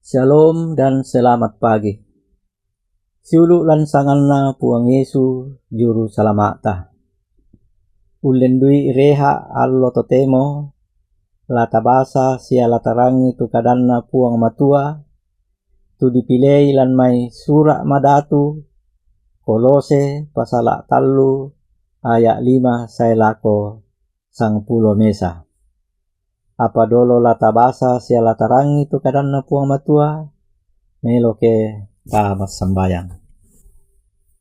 Shalom dan selamat pagi. Siulu lansanganna puang Yesu juru salamata. Ulendui reha allo totemo, latabasa sia latarangi tu kadanna puang matua, tu dipilei lan mai sura madatu, Kolose pasala tallu ayat 5 saelako sang pulo mesa. Apa dolo latabasa sia latarangi tu kadanna puang matua, melo ke tamas sambayang.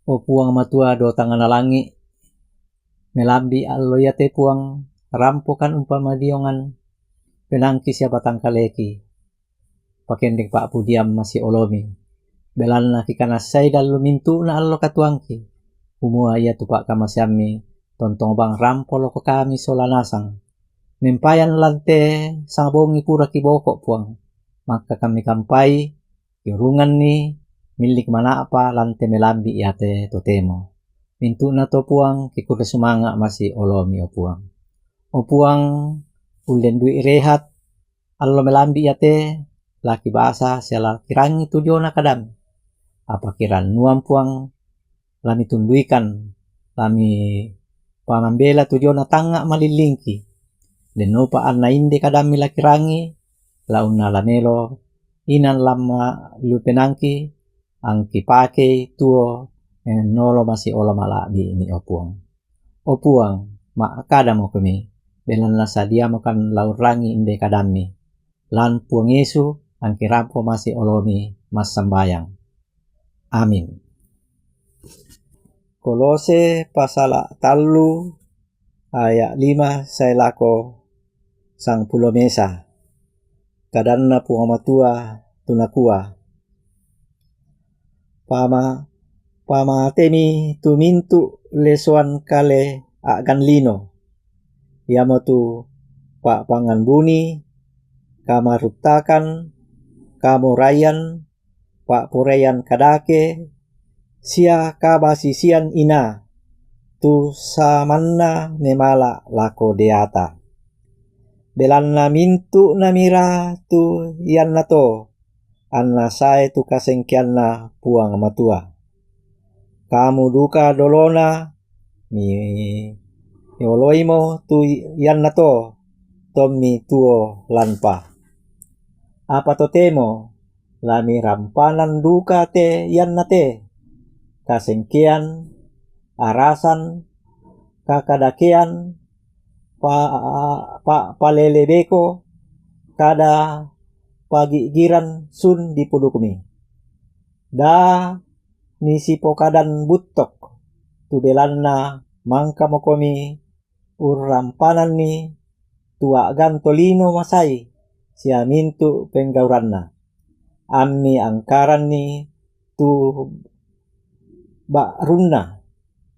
O puang matua do tangan alangi, melambi allo yate puang rampokan umpama diongan, penangki siapa tangkaleki, pakendek pak pudiam masih olomi, belalna kikana saida allo mintu na allo katuangki, umua ia tupak kamasyami, tontong bang rampolo ko kami solanasang, mempayan lante sang bongi pura kibokok puang, maka kami kampai, yurungan ni, milik mana apa lante melambi yate totemo. Mintu na to puang kikuda sumanga masih olomi o puang. O puang ulen dui rehat allo melambi yate laki bahasa siala kirangi tujuana kadam. Apa kiran nuam puang lami tunduikan lami pamambela tujuana tanga malilingki. Denopa anna inde kadami laki rangi launa lamelo inan lama lupenangki angki pake tuo nolo masih ola malabi ini opuang. Opuang ma kadamo kami belan lasa dia makan laur rangi inde kadami. Lan puang Yesu angki rampo masih olomi mas sambayang. Amin. Kolose pasala tallu ayat 5 saelako sang pulo mesa. Kadanna puang matua tunakua. Pama temi tu mintu lesuan kale agan lino. Yamo tu pak pangan buni, kamarutakan, kamurayan, pak pureyan kadake, sia kabasisian ina, tu samanna memala lako deata. Belanna mintu namira tu yanna to, anna sae tu kasengkianna puang matua. Kamu duka dolona mi oloimo tu yanna to tommi tuo lanpa. Apa totemo lami rampanan duka te yanna te kasengkian arasan kakadakean palelebeko kada pagi giran sun dipudukmi. Da misi pokadan butok tu belanna mangka mokomi urampanan ni tua gantolino masai sia mintu penggauranna. Ammi angkaran ni tu bakrunna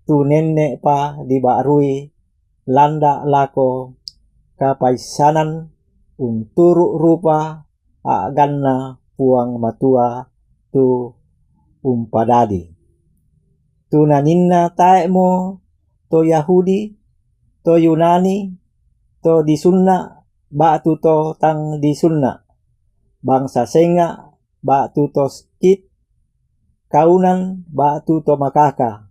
tu nenek pa dibakrui landa lako kapaisanan unturu rupa aganna puang matua tu umpadadi. Tu naninna taemo to Yahudi, to Yunani, to disunna, batu to tang disunna. Bangsa senga, batu to skit, kaunan, batu to makaka.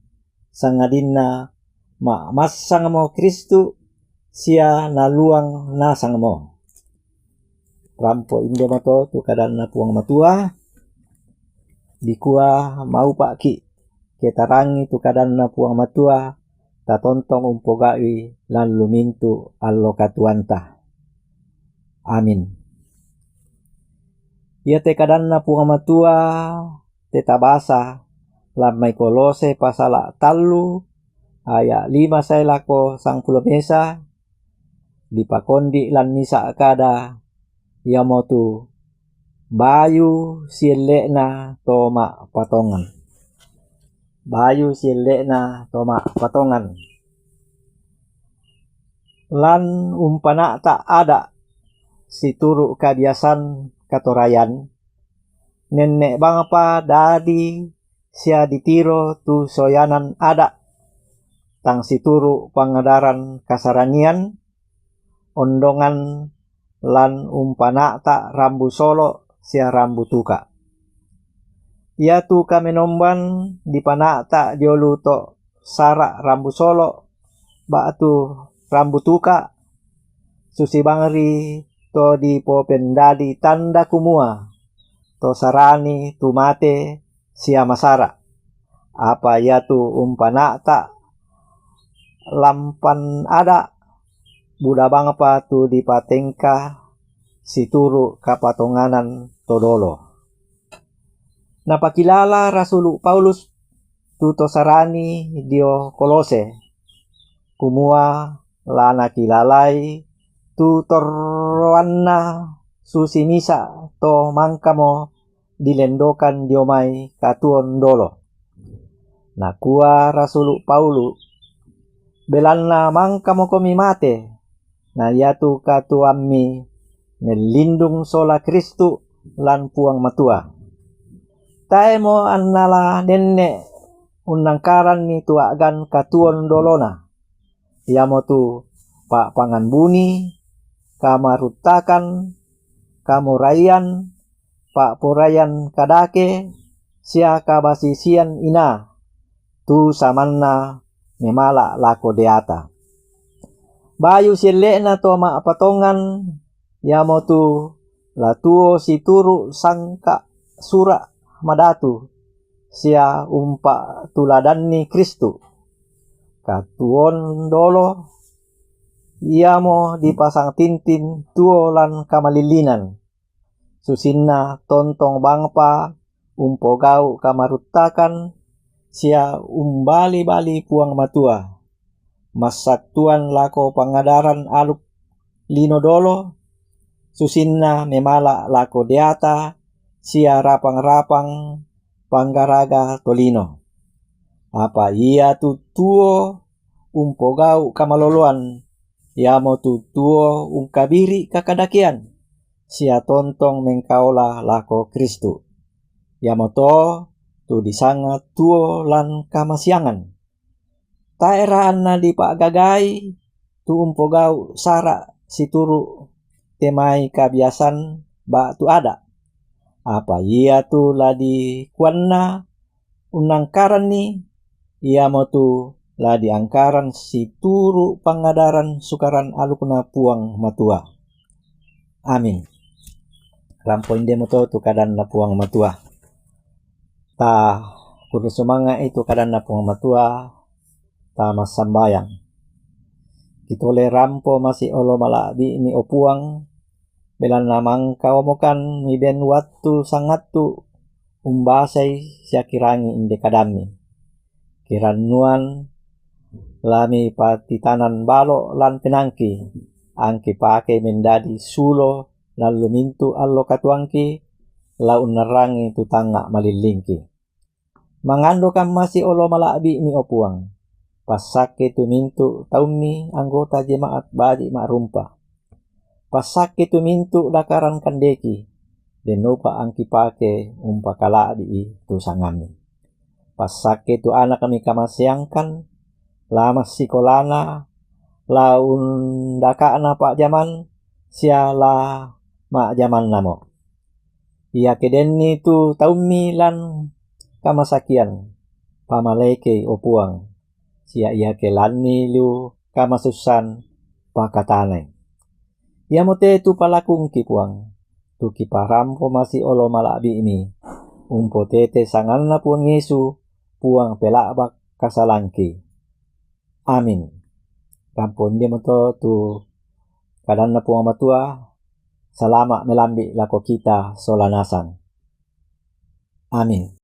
Sangadinna ma masang mo Kristu, sia naluang nasang mo. Rampo inde mato tu kadanna puang matua. Dikua mau paki ketarangi tu kadanna puang matua tatontong umpogai lan lumintu allo katuanta. Amin. Ia te kadanna puang matua tetabasa lamai Kolose pasala tallu ayat 5 saelako sang pulo mesa dipakondi lan misa kada yamotu bayu sielekna toma patongan. Bayu sielekna toma patongan. Lan umpana tak ada situru kabiasan katorayan. Nenek bangapa dadi sia ditiro tu soyanan ada. Tang situru pangadaran kasaranian. Ondongan lan umpana tak rambu solo sia rambu tuka. Ia tu kami nomban di panata jolu to sara rambu solo batu rambu tuka susi bangri to di po pendadi tanda kumua to sarani tu mate sia masara. Apa ia tu umpanata lampan ada buda bangpa tu di patengka situru kapatonganan todolo. Napakilala Rasul Paulus tu tosarani dio Kolose kumua lana kilalai tu torwanna susi misa to mangkamo dilendokan diomai katuon dolo. Nakua Rasul Paulus belanna mangkamo komi mate na yatu katuammi melindung sola Kristu lan puang matua. Taemo annala nenne unangkaran ni tuagan katuon dolona. Yamo tu pak pangan buni, kamarutakan, kamurayan, pak purayan kadake, sia kabasisian ina, tu samanna memala lako deata. Bayu silekna to ma patongan, yamo tu latuo situru sangka sura madatu sia umpa tuladanni Kristu katuon dolo iamo dipasang tintin tuo lan kamalilinan susinna tontong bangpa umpogau kamarutakan sia umbali-bali puang matua masatuan lako pangadaran aluk lino dolo susinna memala lako deata sia rapang-rapang panggaraga tolino. Apa ia tutuo umpogau kamaloloan yamo tutuo ungkabiri kakadakian sia tontong mengkaola lako Kristu. Yamo to tu disanga tuo lan kamasiangan. Taeraan na di pagagai tu umpogau sara situru temai kabiasan ba tu ada. Apa ia tu ladi kuanna unangkaran ni ia mo tu ladi angkaran situru pangadaran sukaran alukna puang matua. Amin. Rampoin demo to tu kadan na puang matua. Ta kudu semanga itu kadan na puang matua ta masambayang. Kitole rampo masih olo malabi ni opuang belan namang kawamokan mi ben waktu sangat tu umbasai sia kirangi inde kadami kiranuan lami patitanan balo lan penangki angki pake mendadi sulo lalu mintu allo katuangki lau nerangi tu tanga malilingki mangando kam masih olo malabi mi opuang pasake tu mintu taumi anggota jemaat badi makrumpa pasake tu mintu dakaran kandeki denopa angki pake umpakala di tu sangami pasake tu anak kami kamasiangkan lama sikolana laun dakana pak jaman siala mak jaman namo ia kedenni tu taumi lan kamasakian pamaleke opuang sia ia kelani lu kamasusan pakatanai. Ia mote tu palakung kipuang tu kiparampo masih olo malabi ini umpo tete sangalna puang Yesu puang pelabak kasalangki. Amin. Rampon dia moto tu kadanna puang matua salama melambi lako kita solanasan. Amin.